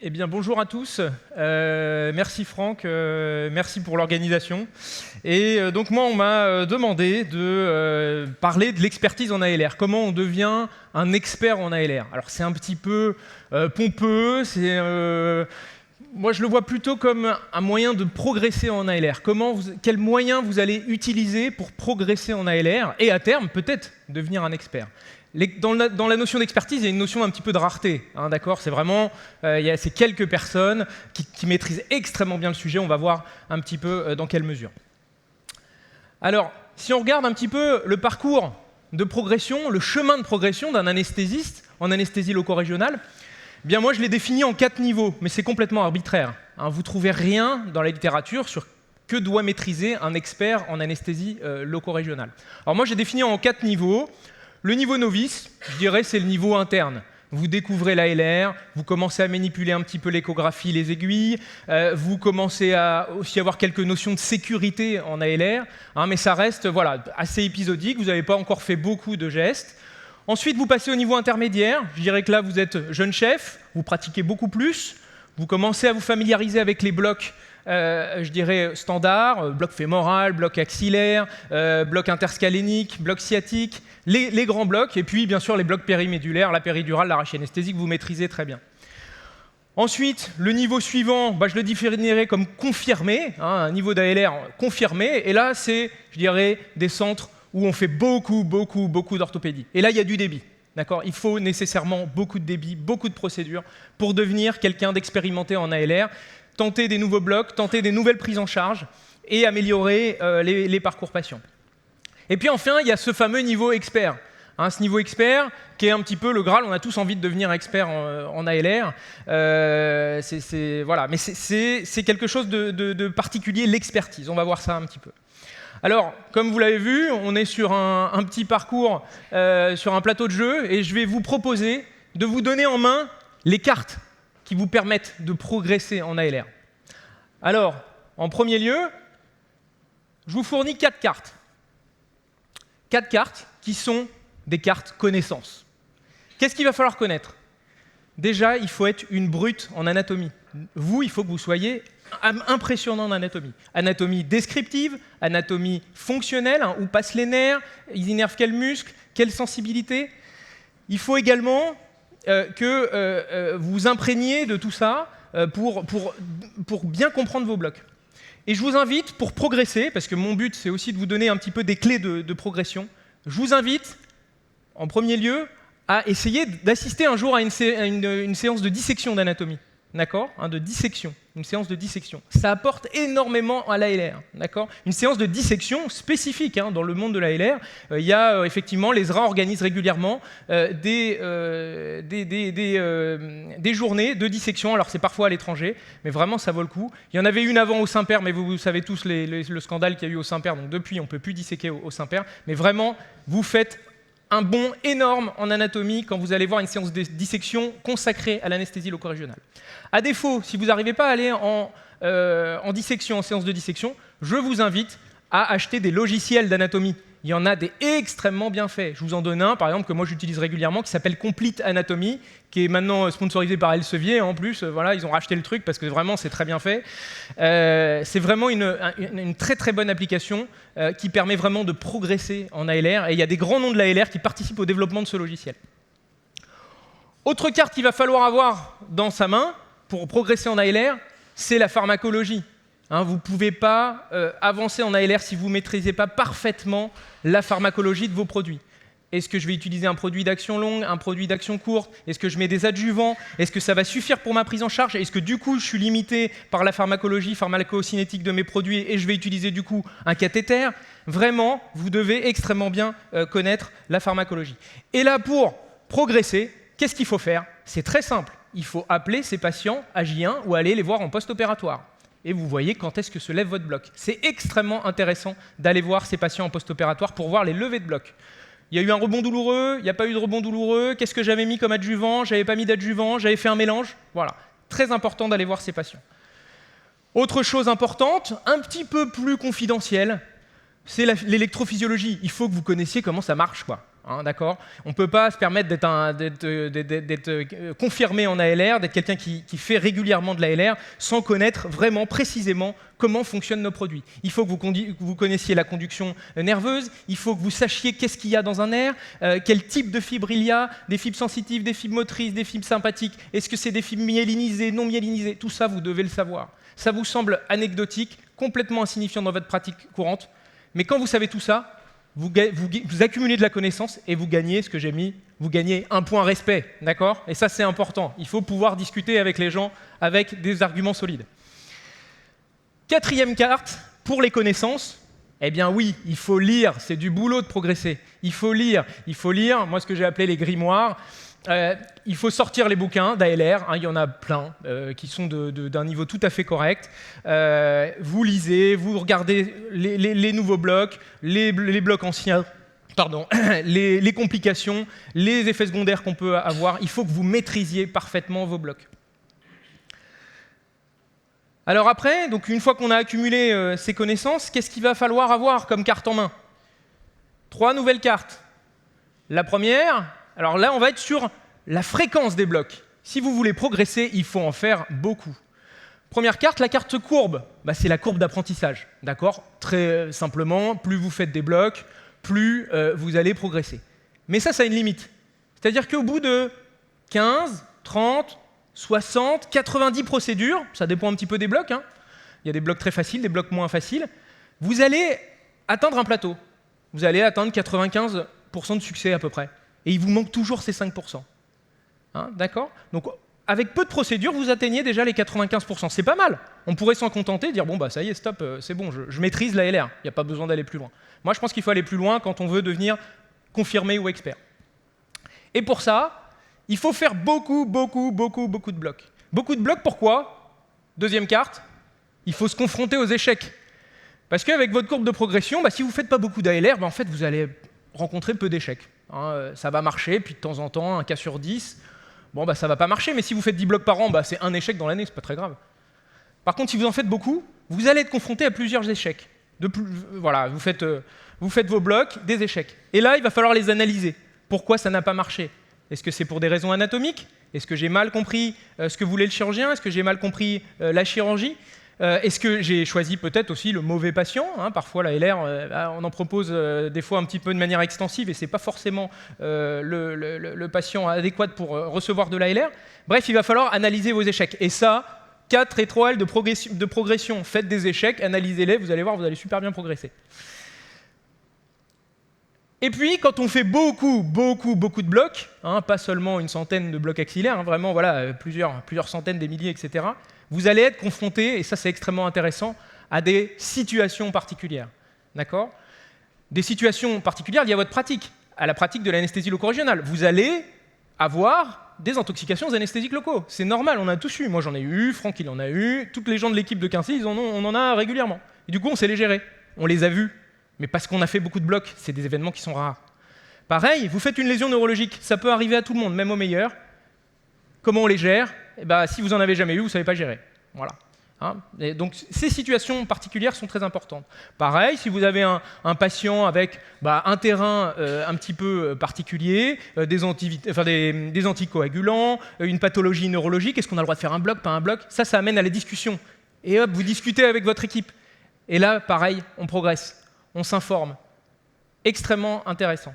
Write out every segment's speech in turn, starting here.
Eh bien, bonjour à tous. Merci Franck, merci pour l'organisation. Et donc moi, on m'a demandé de parler de l'expertise en ALR. Comment on devient un expert en ALR? Alors c'est un petit peu pompeux, moi je le vois plutôt comme un moyen de progresser en ALR. Quels moyens vous allez utiliser pour progresser en ALR et à terme, peut-être, devenir un expert. Dans la notion d'expertise, il y a une notion un petit peu de rareté, hein, d'accord? C'est vraiment, il y a ces quelques personnes qui maîtrisent extrêmement bien le sujet. On va voir un petit peu dans quelle mesure. Alors, si on regarde un petit peu le parcours de progression, le chemin de progression d'un anesthésiste en anesthésie loco-régionale, eh bien moi je l'ai défini en 4 niveaux, mais c'est complètement arbitraire, hein. Vous ne trouvez rien dans la littérature sur que doit maîtriser un expert en anesthésie loco-régionale. Alors moi j'ai défini en 4 niveaux. Le niveau novice, je dirais, c'est le niveau interne. Vous découvrez l'ALR, vous commencez à manipuler un petit peu l'échographie, les aiguilles, vous commencez à aussi avoir quelques notions de sécurité en ALR, hein, mais ça reste assez épisodique, vous n'avez pas encore fait beaucoup de gestes. Ensuite, vous passez au niveau intermédiaire, je dirais que là, vous êtes jeune chef, vous pratiquez beaucoup plus, vous commencez à vous familiariser avec les blocs je dirais standard, bloc fémoral, bloc axillaire, bloc interscalénique, bloc sciatique, les grands blocs, et puis bien sûr les blocs périmédulaires, la péridurale, la rachianesthésie que vous maîtrisez très bien. Ensuite, le niveau suivant, je le définirais comme confirmé, hein, un niveau d'ALR confirmé, et là c'est, je dirais, des centres où on fait beaucoup d'orthopédie. Et là il y a du débit. D'accord ? Il faut nécessairement beaucoup de débit, beaucoup de procédures pour devenir quelqu'un d'expérimenté en ALR, tenter des nouveaux blocs, tenter des nouvelles prises en charge et améliorer les parcours patients. Et puis enfin, il y a ce fameux niveau expert. Hein, ce niveau expert qui est un petit peu le Graal, on a tous envie de devenir expert en ALR. Mais c'est quelque chose de particulier, l'expertise. On va voir ça un petit peu. Alors, comme vous l'avez vu, on est sur un petit parcours, sur un plateau de jeu, et je vais vous proposer de vous donner en main les cartes qui vous permettent de progresser en ALR. Alors, en premier lieu, je vous fournis 4 cartes. 4 cartes qui sont des cartes connaissances. Qu'est-ce qu'il va falloir connaître? Déjà, il faut être une brute en anatomie. Vous, il faut que vous soyez impressionnant en anatomie. Anatomie descriptive, anatomie fonctionnelle, hein, où passent les nerfs, ils innervent quel muscle, quelle sensibilité. Il faut également que vous imprégniez de tout ça pour bien comprendre vos blocs. Et je vous invite, pour progresser, parce que mon but c'est aussi de vous donner un petit peu des clés de progression, je vous invite, en premier lieu, à essayer d'assister un jour à une séance de dissection d'anatomie. D'accord, hein, de dissection, une séance de dissection. Ça apporte énormément à l'ALR. D'accord, une séance de dissection spécifique, hein, dans le monde de l'ALR. Il y a effectivement, l'ESRA organise régulièrement des journées de dissection. Alors c'est parfois à l'étranger, mais vraiment ça vaut le coup. Il y en avait une avant au Saint-Père, mais vous savez tous le scandale qu'il y a eu au Saint-Père. Donc depuis, on ne peut plus disséquer au Saint-Père. Mais vraiment, vous faites un bond énorme en anatomie quand vous allez voir une séance de dissection consacrée à l'anesthésie loco-régionale. À défaut, si vous n'arrivez pas à aller en dissection, en séance de dissection, je vous invite à acheter des logiciels d'anatomie. Il y en a des extrêmement bien faits. Je vous en donne un, par exemple, que moi j'utilise régulièrement, qui s'appelle Complete Anatomy, qui est maintenant sponsorisé par Elsevier. En plus, ils ont racheté le truc parce que vraiment c'est très bien fait. C'est vraiment une très bonne application qui permet vraiment de progresser en ALR. Et il y a des grands noms de l'ALR qui participent au développement de ce logiciel. Autre carte qu'il va falloir avoir dans sa main pour progresser en ALR, c'est la pharmacologie. Hein, vous ne pouvez pas avancer en ALR si vous ne maîtrisez pas parfaitement la pharmacologie de vos produits. Est-ce que je vais utiliser un produit d'action longue, un produit d'action courte? Est-ce que je mets des adjuvants? Est-ce que ça va suffire pour ma prise en charge? Est-ce que du coup, je suis limité par la pharmacologie pharmacocinétique de mes produits et je vais utiliser du coup un cathéter? Vraiment, vous devez extrêmement bien connaître la pharmacologie. Et là, pour progresser, qu'est-ce qu'il faut faire? C'est très simple. Il faut appeler ces patients à J1 ou aller les voir en post-opératoire. Et vous voyez quand est-ce que se lève votre bloc. C'est extrêmement intéressant d'aller voir ces patients en post-opératoire pour voir les levées de bloc. Il y a eu un rebond douloureux, il n'y a pas eu de rebond douloureux, qu'est-ce que j'avais mis comme adjuvant, j'avais pas mis d'adjuvant, j'avais fait un mélange. Voilà, très important d'aller voir ces patients. Autre chose importante, un petit peu plus confidentielle, c'est l'électrophysiologie. Il faut que vous connaissiez comment ça marche, quoi. hein, d'accord? On ne peut pas se permettre d'être confirmé en ALR, d'être quelqu'un qui fait régulièrement de l'ALR sans connaître vraiment précisément comment fonctionnent nos produits. Il faut que vous connaissiez la conduction nerveuse, il faut que vous sachiez qu'est-ce qu'il y a dans un nerf, quel type de fibres il y a, des fibres sensitives, des fibres motrices, des fibres sympathiques, est-ce que c'est des fibres myélinisées, non myélinisées, tout ça vous devez le savoir. Ça vous semble anecdotique, complètement insignifiant dans votre pratique courante, mais quand vous savez tout ça, vous accumulez de la connaissance et vous gagnez ce que j'ai mis, vous gagnez un point respect, d'accord? Et ça, c'est important. Il faut pouvoir discuter avec les gens avec des arguments solides. Quatrième carte, pour les connaissances, eh bien oui, il faut lire, c'est du boulot de progresser. Il faut lire, moi ce que j'ai appelé les grimoires. Il faut sortir les bouquins d'ALR, hein, il y en a plein qui sont d'un niveau tout à fait correct. Vous lisez, vous regardez les nouveaux blocs, les blocs anciens, pardon, les complications, les effets secondaires qu'on peut avoir. Il faut que vous maîtrisiez parfaitement vos blocs. Alors après, donc une fois qu'on a accumulé ces connaissances, qu'est-ce qu'il va falloir avoir comme carte en main? 3 nouvelles cartes. La première, alors là, on va être sur la fréquence des blocs. Si vous voulez progresser, il faut en faire beaucoup. Première carte, la carte courbe. Bah, c'est la courbe d'apprentissage. D'accord? Très simplement, plus vous faites des blocs, plus vous allez progresser. Mais ça a une limite. C'est-à-dire qu'au bout de 15, 30, 60, 90 procédures, ça dépend un petit peu des blocs, hein. Il y a des blocs très faciles, des blocs moins faciles, vous allez atteindre un plateau. Vous allez atteindre 95% de succès à peu près. Et il vous manque toujours ces 5%. Hein, d'accord? Donc, avec peu de procédures, vous atteignez déjà les 95%. C'est pas mal. On pourrait s'en contenter, dire bon, bah ça y est, stop, c'est bon, je maîtrise la LR. Il n'y a pas besoin d'aller plus loin. Moi, je pense qu'il faut aller plus loin quand on veut devenir confirmé ou expert. Et pour ça, il faut faire beaucoup de blocs. Beaucoup de blocs, pourquoi? Deuxième carte, il faut se confronter aux échecs. Parce qu'avec votre courbe de progression, bah, si vous ne faites pas beaucoup d'ALR, bah, en fait, vous allez rencontrer peu d'échecs. Hein, ça va marcher, puis de temps en temps, un cas sur 10, bon, bah, ça ne va pas marcher, mais si vous faites 10 blocs par an, bah, c'est un échec dans l'année, c'est pas très grave. Par contre, si vous en faites beaucoup, vous allez être confronté à plusieurs échecs. Voilà, vous faites vos blocs, des échecs. Et là, il va falloir les analyser. Pourquoi ça n'a pas marché? Est-ce que c'est pour des raisons anatomiques? Est-ce que j'ai mal compris ce que voulait le chirurgien? Est-ce que j'ai mal compris la chirurgie? Est-ce que j'ai choisi peut-être aussi le mauvais patient, hein? Parfois, la LR, on en propose des fois un petit peu de manière extensive et ce n'est pas forcément le patient adéquat pour recevoir de la LR. Bref, il va falloir analyser vos échecs. Et ça, 4 étoiles de progression. Faites des échecs, analysez-les, vous allez voir, vous allez super bien progresser. Et puis, quand on fait beaucoup de blocs, hein, pas seulement une centaine de blocs axillaires, hein, vraiment voilà, plusieurs centaines, des milliers, etc., vous allez être confronté, et ça c'est extrêmement intéressant, à des situations particulières. D'accord? Des situations particulières liées à votre pratique, à la pratique de l'anesthésie loco-régionale. Vous allez avoir des intoxications aux anesthésiques locaux. C'est normal, on a tous eu. Moi j'en ai eu, Franck il en a eu, toutes les gens de l'équipe de Quincy, on en a régulièrement. Et du coup, on sait les gérer. On les a vus. Mais parce qu'on a fait beaucoup de blocs, c'est des événements qui sont rares. Pareil, vous faites une lésion neurologique, ça peut arriver à tout le monde, même aux meilleurs. Comment on les gère? Eh ben, si vous n'en avez jamais eu, vous ne savez pas gérer. Voilà. Hein, et donc ces situations particulières sont très importantes. Pareil, si vous avez un patient avec un terrain un petit peu particulier, des anticoagulants, une pathologie neurologique, est-ce qu'on a le droit de faire un bloc, pas un bloc? Ça amène à la discussion. Et hop, vous discutez avec votre équipe. Et là, pareil, on progresse. On s'informe. Extrêmement intéressant.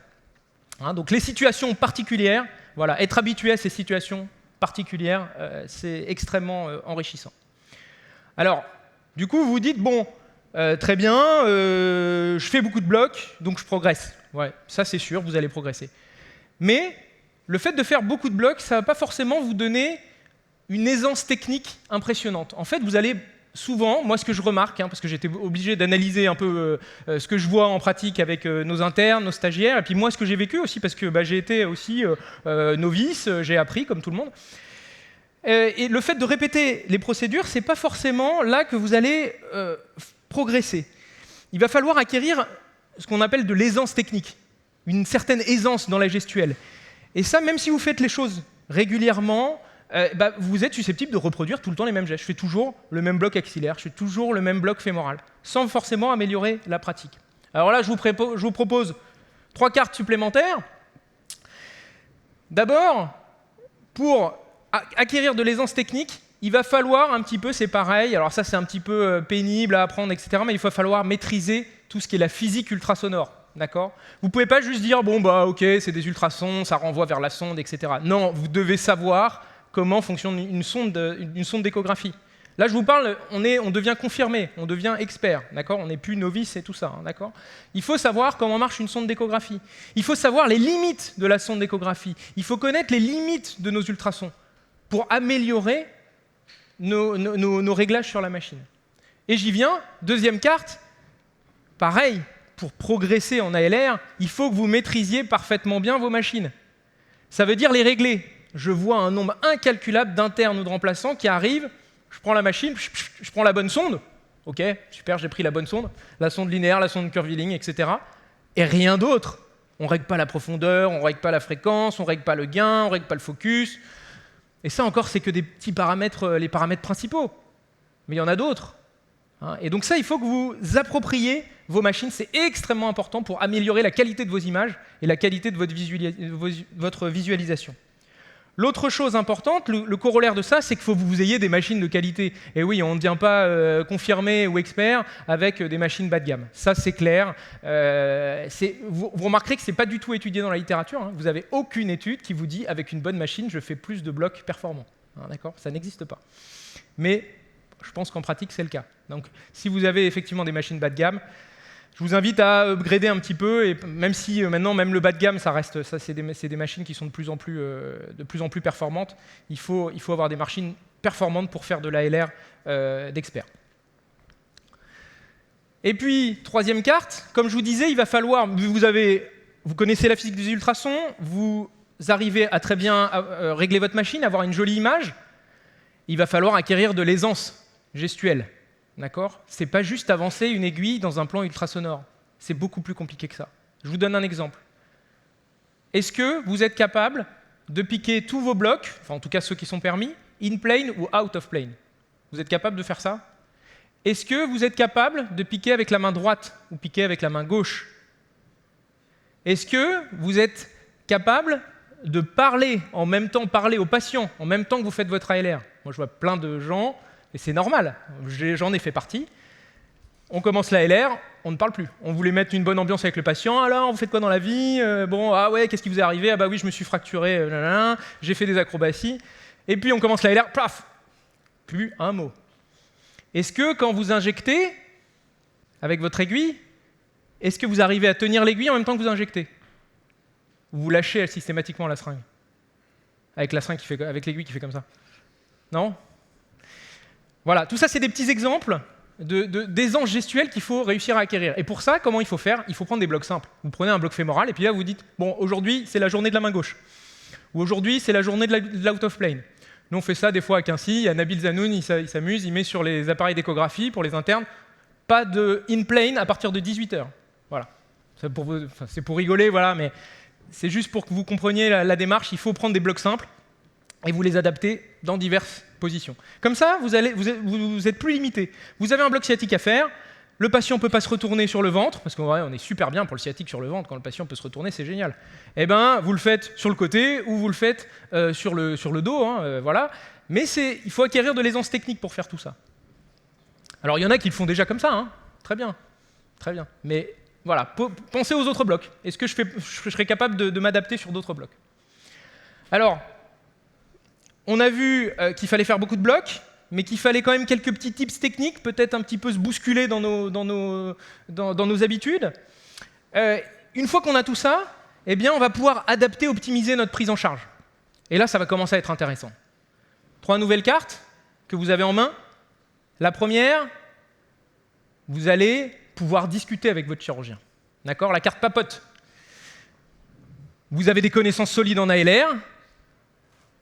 Hein, donc les situations particulières, voilà, être habitué à ces situations particulières, c'est extrêmement enrichissant. Alors, du coup, vous vous dites, bon, très bien, je fais beaucoup de blocs, donc je progresse. Ouais, ça c'est sûr, vous allez progresser. Mais le fait de faire beaucoup de blocs, ça ne va pas forcément vous donner une aisance technique impressionnante. En fait, vous allez souvent, moi ce que je remarque, hein, parce que j'étais obligé d'analyser un peu ce que je vois en pratique avec nos internes, nos stagiaires, et puis moi ce que j'ai vécu aussi, parce que j'ai été aussi novice, j'ai appris comme tout le monde. Et le fait de répéter les procédures, c'est pas forcément là que vous allez progresser. Il va falloir acquérir ce qu'on appelle de l'aisance technique, une certaine aisance dans la gestuelle. Et ça, même si vous faites les choses régulièrement, vous êtes susceptible de reproduire tout le temps les mêmes gestes. Je fais toujours le même bloc axillaire, je fais toujours le même bloc fémoral, sans forcément améliorer la pratique. Alors là, je vous propose 3 cartes supplémentaires. D'abord, pour acquérir de l'aisance technique, il va falloir un petit peu, c'est pareil, alors ça c'est un petit peu pénible à apprendre, etc., mais il va falloir maîtriser tout ce qui est la physique ultrasonore. D'accord ? Vous ne pouvez pas juste dire, bon, bah ok, c'est des ultrasons, ça renvoie vers la sonde, etc. Non, vous devez savoir comment fonctionne une sonde d'échographie. Là, je vous parle, on devient confirmé, on devient expert, d'accord ? On n'est plus novice et tout ça, hein, d'accord ? Il faut savoir comment marche une sonde d'échographie. Il faut savoir les limites de la sonde d'échographie. Il faut connaître les limites de nos ultrasons pour améliorer nos réglages sur la machine. Et j'y viens, deuxième carte, pareil, pour progresser en ALR, il faut que vous maîtrisiez parfaitement bien vos machines. Ça veut dire les régler. Je vois un nombre incalculable d'internes ou de remplaçants qui arrivent, je prends la machine, je prends la bonne sonde. Ok, super, j'ai pris la bonne sonde, la sonde linéaire, la sonde curviligne, etc. Et rien d'autre. On ne règle pas la profondeur, on ne règle pas la fréquence, on ne règle pas le gain, on ne règle pas le focus. Et ça encore, c'est que des petits paramètres, les paramètres principaux. Mais il y en a d'autres. Et donc ça, il faut que vous appropriez vos machines. C'est extrêmement important pour améliorer la qualité de vos images et la qualité de votre visualisation. L'autre chose importante, le corollaire de ça, c'est qu'il faut que vous ayez des machines de qualité. Et oui, on ne devient pas confirmé ou expert avec des machines bas de gamme. Ça, c'est clair. Vous remarquerez que ce n'est pas du tout étudié dans la littérature. Hein. Vous n'avez aucune étude qui vous dit, avec une bonne machine, je fais plus de blocs performants. D'accord ? Ça n'existe pas. Mais je pense qu'en pratique, c'est le cas. Donc, si vous avez effectivement des machines bas de gamme, je vous invite à upgrader un petit peu, et même si maintenant, même le bas de gamme, c'est des machines qui sont de plus en plus performantes. Il faut avoir des machines performantes pour faire de l'ALR d'experts. Et puis, troisième carte, comme je vous disais, il va falloir, vous connaissez la physique des ultrasons, vous arrivez à très bien régler votre machine, avoir une jolie image, il va falloir acquérir de l'aisance gestuelle. D'accord ? C'est pas juste avancer une aiguille dans un plan ultrasonore. C'est beaucoup plus compliqué que ça. Je vous donne un exemple. Est-ce que vous êtes capable de piquer tous vos blocs, enfin en tout cas ceux qui sont permis, in plane ou out of plane ? Vous êtes capable de faire ça ? Est-ce que vous êtes capable de piquer avec la main droite ou piquer avec la main gauche ? Est-ce que vous êtes capable de parler au patient en même temps que vous faites votre ALR ? Moi, je vois plein de gens, et c'est normal, j'en ai fait partie. On commence la LR, on ne parle plus. On voulait mettre une bonne ambiance avec le patient. Alors, vous faites quoi dans la vie ? Ah ouais, qu'est-ce qui vous est arrivé ? Ah bah oui, je me suis fracturé, j'ai fait des acrobaties. Et puis on commence la LR, paf, plus un mot. Est-ce que quand vous injectez avec votre aiguille, est-ce que vous arrivez à tenir l'aiguille en même temps que vous injectez ? Ou vous lâchez systématiquement la seringue ? Avec l'aiguille qui fait comme ça ? Non ? Voilà, tout ça, c'est des petits exemples d'aisance gestuelle qu'il faut réussir à acquérir. Et pour ça, comment il faut faire ? Il faut prendre des blocs simples. Vous prenez un bloc fémoral et puis là, vous dites, bon, aujourd'hui, c'est la journée de la main gauche. Ou aujourd'hui, c'est la journée de l'out of plane. Nous, on fait ça des fois à Quincy. Il y a Nabil Zanoun, il s'amuse, il met sur les appareils d'échographie pour les internes, pas de in plane à partir de 18h. Voilà. C'est pour rigoler, voilà, mais c'est juste pour que vous compreniez la démarche. Il faut prendre des blocs simples et vous les adapter dans diverses positions. Comme ça, vous êtes plus limité. Vous avez un bloc sciatique à faire, le patient ne peut pas se retourner sur le ventre, parce qu'en vrai, on est super bien pour le sciatique sur le ventre, quand le patient peut se retourner, c'est génial. Eh bien, vous le faites sur le côté, ou vous le faites sur le dos, voilà. Mais il faut acquérir de l'aisance technique pour faire tout ça. Alors, il y en a qui le font déjà comme ça, très bien. Mais voilà, pensez aux autres blocs. Est-ce que je serais capable de m'adapter sur d'autres blocs ? Alors, on a vu qu'il fallait faire beaucoup de blocs, mais qu'il fallait quand même quelques petits tips techniques, peut-être un petit peu se bousculer dans nos habitudes. Une fois qu'on a tout ça, eh bien, on va pouvoir adapter, optimiser notre prise en charge. Et là, ça va commencer à être intéressant. 3 nouvelles cartes que vous avez en main. La première, vous allez pouvoir discuter avec votre chirurgien. D'accord ? La carte papote. Vous avez des connaissances solides en ALR.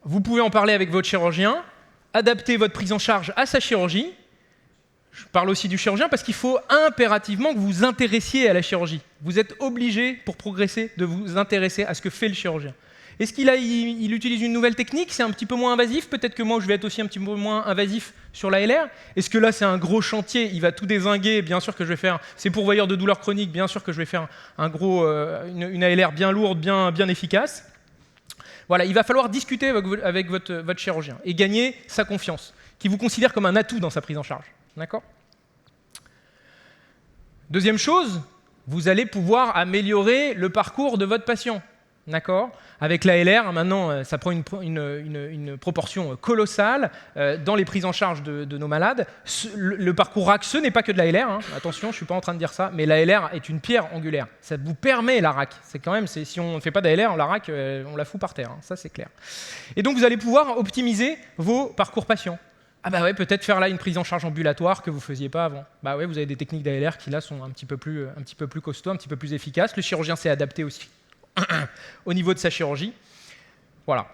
Vous pouvez en parler avec votre chirurgien, adapter votre prise en charge à sa chirurgie. Je parle aussi du chirurgien parce qu'il faut impérativement que vous vous intéressiez à la chirurgie. Vous êtes obligé, pour progresser, de vous intéresser à ce que fait le chirurgien. Est-ce qu'il utilise une nouvelle technique ? C'est un petit peu moins invasif. Peut-être que moi, je vais être aussi un petit peu moins invasif sur l'ALR. Est-ce que là, c'est un gros chantier ? Il va tout dézinguer. Bien sûr que je vais faire... C'est pourvoyeur de douleurs chroniques. Bien sûr que je vais faire une ALR bien lourde, bien efficace. Voilà, il va falloir discuter avec votre chirurgien et gagner sa confiance, qui vous considère comme un atout dans sa prise en charge. D'accord ? Deuxième chose, vous allez pouvoir améliorer le parcours de votre patient. D'accord ? Avec l'ALR, maintenant, ça prend une proportion colossale dans les prises en charge de nos malades. Le parcours RAC, ce n'est pas que de l'ALR, hein. Attention, je ne suis pas en train de dire ça, mais l'ALR est une pierre angulaire. Ça vous permet la RAC. C'est quand même, si on ne fait pas d'ALR, la RAC, on la fout par terre, hein. Ça c'est clair. Et donc vous allez pouvoir optimiser vos parcours patients. Ah bah ouais, peut-être faire là une prise en charge ambulatoire que vous ne faisiez pas avant. Bah ouais, vous avez des techniques d'ALR qui là sont un petit peu plus costauds, un petit peu plus efficaces. Le chirurgien s'est adapté aussi au niveau de sa chirurgie. Voilà.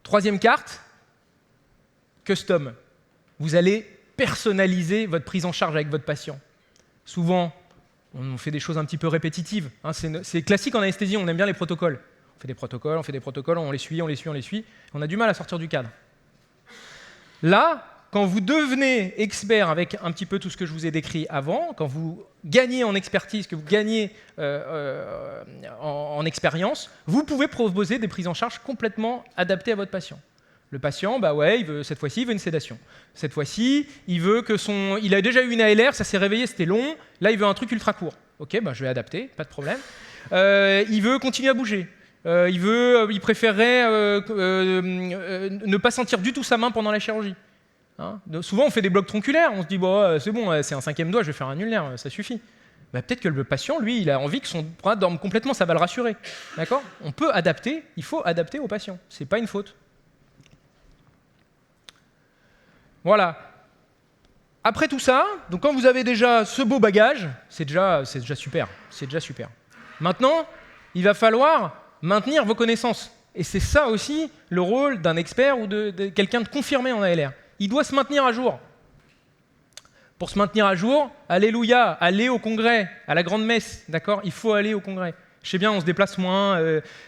Troisième carte, custom. Vous allez personnaliser votre prise en charge avec votre patient. Souvent, on fait des choses un petit peu répétitives, hein. C'est classique en anesthésie, on aime bien les protocoles. On fait des protocoles, on les suit. On a du mal à sortir du cadre. Là, quand vous devenez expert avec un petit peu tout ce que je vous ai décrit avant, quand vous gagnez en expertise, que vous gagnez en expérience, vous pouvez proposer des prises en charge complètement adaptées à votre patient. Le patient, bah ouais, cette fois-ci, il veut une sédation. Cette fois-ci, il a déjà eu une ALR, ça s'est réveillé, c'était long. Là, il veut un truc ultra court. Ok, bah je vais adapter, pas de problème. Il veut continuer à bouger. Il préférerait ne pas sentir du tout sa main pendant la chirurgie. Hein, souvent, on fait des blocs tronculaires, on se dit bon, c'est bon, c'est un 5e doigt, je vais faire un ulnaire, ça suffit. Bah, peut-être que le patient, lui, il a envie que son bras dorme complètement, ça va le rassurer. D'accord ? On peut adapter, il faut adapter au patient, c'est pas une faute. Voilà. Après tout ça, donc quand vous avez déjà ce beau bagage, c'est déjà super. C'est déjà super. Maintenant, il va falloir maintenir vos connaissances. Et c'est ça aussi le rôle d'un expert ou de quelqu'un de confirmé en ALR. Il doit se maintenir à jour. Pour se maintenir à jour, alléluia, allez au congrès, à la grande messe, d'accord ? Il faut aller au congrès. Je sais bien, on se déplace moins,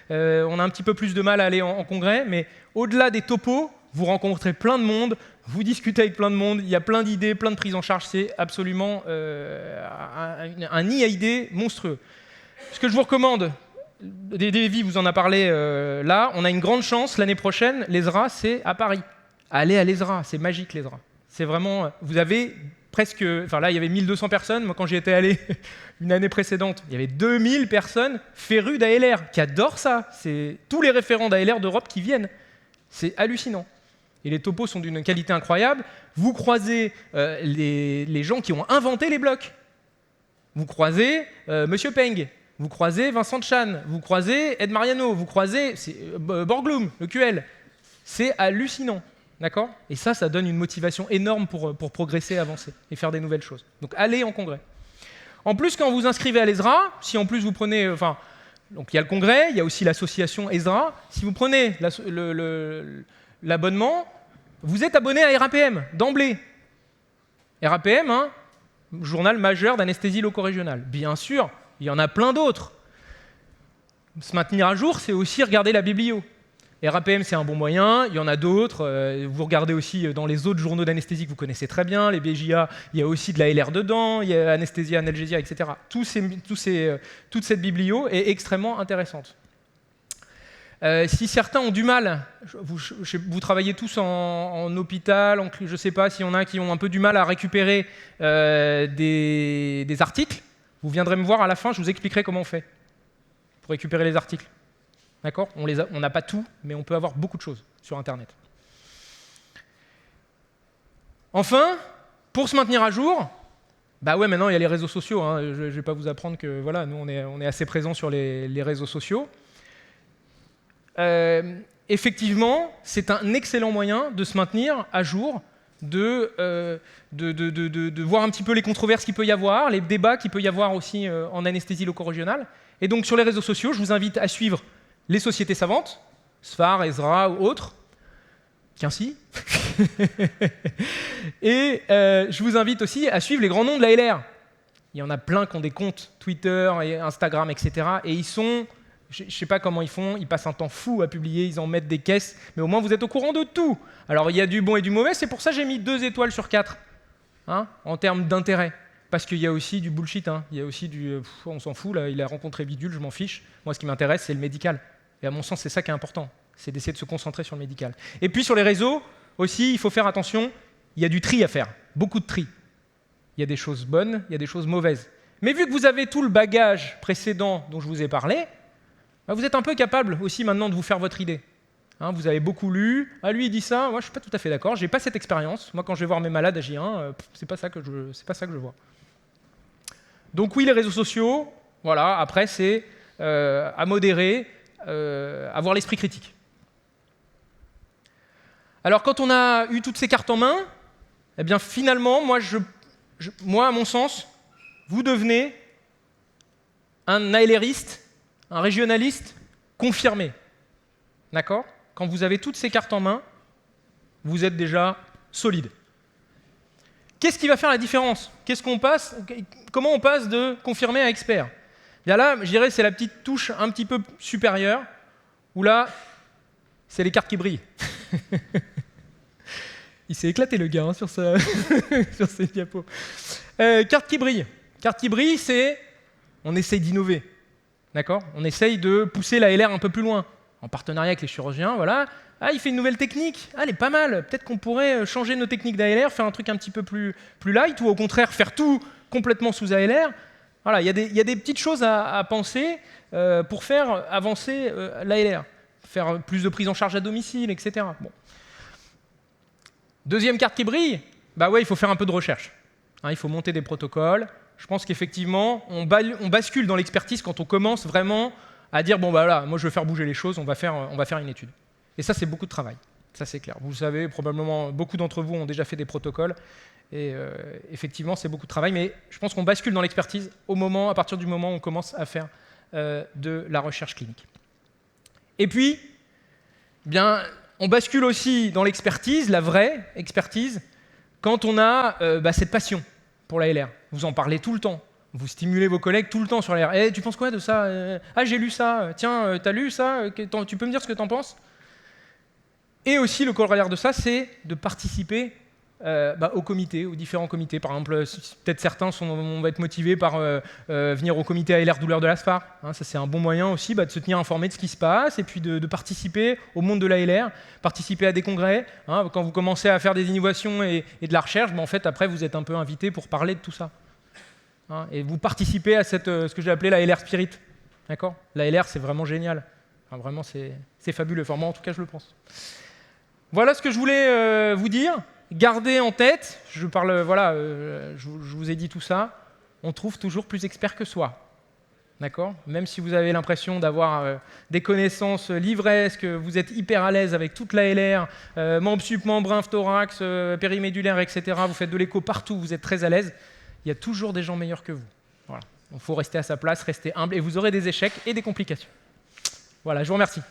on a un petit peu plus de mal à aller en congrès, mais au-delà des topos, vous rencontrez plein de monde, vous discutez avec plein de monde, il y a plein d'idées, plein de prises en charge, c'est absolument un nid à idées monstrueux. Ce que je vous recommande, Davy vous en a parlé là, on a une grande chance l'année prochaine, l'ESRA, c'est à Paris. Allez à l'ESRA, c'est magique l'ESRA. C'est vraiment, vous avez presque, enfin là il y avait 1200 personnes, moi quand j'y étais allé une année précédente, il y avait 2000 personnes férues d'ALR, qui adorent ça. C'est tous les référents d'ALR d'Europe qui viennent. C'est hallucinant. Et les topos sont d'une qualité incroyable. Vous croisez les gens qui ont inventé les blocs. Vous croisez Monsieur Peng, vous croisez Vincent Chan, vous croisez Ed Mariano, vous croisez Borglum, le QL. C'est hallucinant. D'accord ? Et ça donne une motivation énorme pour progresser, avancer et faire des nouvelles choses. Donc allez en congrès. En plus, quand vous inscrivez à l'ESRA, si en plus vous prenez... donc il y a le congrès, il y a aussi l'association ESRA. Si vous prenez l'abonnement, vous êtes abonné à RAPM d'emblée. RAPM, hein, journal majeur d'anesthésie loco-régionale. Bien sûr, il y en a plein d'autres. Se maintenir à jour, c'est aussi regarder la biblio. RAPM, c'est un bon moyen, il y en a d'autres. Vous regardez aussi dans les autres journaux d'anesthésie que vous connaissez très bien, les BJA, il y a aussi de la LR dedans, il y a anesthésia, analgésia, etc. Toute cette biblio est extrêmement intéressante. Si certains ont du mal, vous travaillez tous en hôpital, je ne sais pas s'il y en a qui ont un peu du mal à récupérer des articles, vous viendrez me voir à la fin, je vous expliquerai comment on fait pour récupérer les articles. D'accord ? On n'a pas tout, mais on peut avoir beaucoup de choses sur Internet. Enfin, pour se maintenir à jour, bah ouais, maintenant il y a les réseaux sociaux. Hein. Je ne vais pas vous apprendre que voilà, nous on est assez présents sur les réseaux sociaux. Effectivement, c'est un excellent moyen de se maintenir à jour, de voir un petit peu les controverses qu'il peut y avoir, les débats qu'il peut y avoir aussi en anesthésie loco-régionale. Et donc sur les réseaux sociaux, je vous invite à suivre les sociétés savantes, SFAR, ESRA ou autres, Quincy. Et je vous invite aussi à suivre les grands noms de la LR. Il y en a plein qui ont des comptes Twitter, et Instagram, etc. Et ils sont, je ne sais pas comment ils font, ils passent un temps fou à publier, ils en mettent des caisses, mais au moins vous êtes au courant de tout. Alors il y a du bon et du mauvais, c'est pour ça que j'ai mis 2 étoiles sur 4, hein, en termes d'intérêt. Parce qu'il y a aussi du bullshit, hein. Il y a aussi du on s'en fout, là, il a rencontré bidule, je m'en fiche. Moi, ce qui m'intéresse, c'est le médical. Et à mon sens, c'est ça qui est important, c'est d'essayer de se concentrer sur le médical. Et puis sur les réseaux, aussi, il faut faire attention, il y a du tri à faire, beaucoup de tri. Il y a des choses bonnes, il y a des choses mauvaises. Mais vu que vous avez tout le bagage précédent dont je vous ai parlé, vous êtes un peu capable aussi maintenant de vous faire votre idée. Vous avez beaucoup lu, lui il dit ça, moi je ne suis pas tout à fait d'accord, je n'ai pas cette expérience. Moi quand je vais voir mes malades à J1, c'est pas ça que je vois. Donc oui, les réseaux sociaux, voilà, après c'est à modérer, avoir l'esprit critique. Alors quand on a eu toutes ces cartes en main, eh bien finalement, moi à mon sens, vous devenez un ALRiste, un régionaliste confirmé. D'accord ? Quand vous avez toutes ces cartes en main, vous êtes déjà solide. Qu'est-ce qui va faire la différence ? Comment on passe de confirmé à expert ? Bien là, je dirais c'est la petite touche un petit peu supérieure, où là, c'est les cartes qui brillent. Il s'est éclaté le gars sur ces diapos. Carte qui brille. Carte qui brille, c'est on essaye d'innover. D'accord ? On essaye de pousser la LR un peu plus loin. En partenariat avec les chirurgiens, voilà. Il fait une nouvelle technique. Elle est pas mal. Peut-être qu'on pourrait changer nos techniques d'ALR, faire un truc un petit peu plus light, ou au contraire faire tout complètement sous ALR. Voilà, il y a des petites choses à penser pour faire avancer l'ALR. Faire plus de prise en charge à domicile, etc. Bon. Deuxième carte qui brille, il faut faire un peu de recherche. Il faut monter des protocoles. Je pense qu'effectivement, on bascule dans l'expertise quand on commence vraiment à dire moi je veux faire bouger les choses, on va faire une étude. Et ça, c'est beaucoup de travail. Ça, c'est clair. Vous le savez, probablement, beaucoup d'entre vous ont déjà fait des protocoles. Et effectivement, c'est beaucoup de travail. Mais je pense qu'on bascule dans l'expertise à partir du moment où on commence à faire de la recherche clinique. Et puis, on bascule aussi dans l'expertise, la vraie expertise, quand on a cette passion pour la LR. Vous en parlez tout le temps. Vous stimulez vos collègues tout le temps sur la LR. Tu penses quoi de ça ? J'ai lu ça. Tiens, t'as lu ça ? Tu peux me dire ce que t'en penses ? Et aussi, le corollaire de ça, c'est de participer aux comités, aux différents comités. Par exemple, peut-être certains on va être motivés par venir au comité ALR douleur de l'ASFAR. Ça, c'est un bon moyen aussi de se tenir informé de ce qui se passe et puis de participer au monde de l'ALR, participer à des congrès. Quand vous commencez à faire des innovations et de la recherche, en fait, après, vous êtes un peu invité pour parler de tout ça. Et vous participez à ce que j'ai appelé la LR Spirit. D'accord ? La LR, c'est vraiment génial. Vraiment, c'est fabuleux. Enfin, moi, en tout cas, je le pense. Voilà ce que je voulais vous dire. Gardez en tête, je vous ai dit tout ça, on trouve toujours plus expert que soi. D'accord ? Même si vous avez l'impression d'avoir des connaissances livresques, vous êtes hyper à l'aise avec toute la LR, membre sup, membre inf, thorax, périmédulaire, etc. Vous faites de l'écho partout, vous êtes très à l'aise. Il y a toujours des gens meilleurs que vous. Voilà. Il faut rester à sa place, rester humble, et vous aurez des échecs et des complications. Voilà, je vous remercie.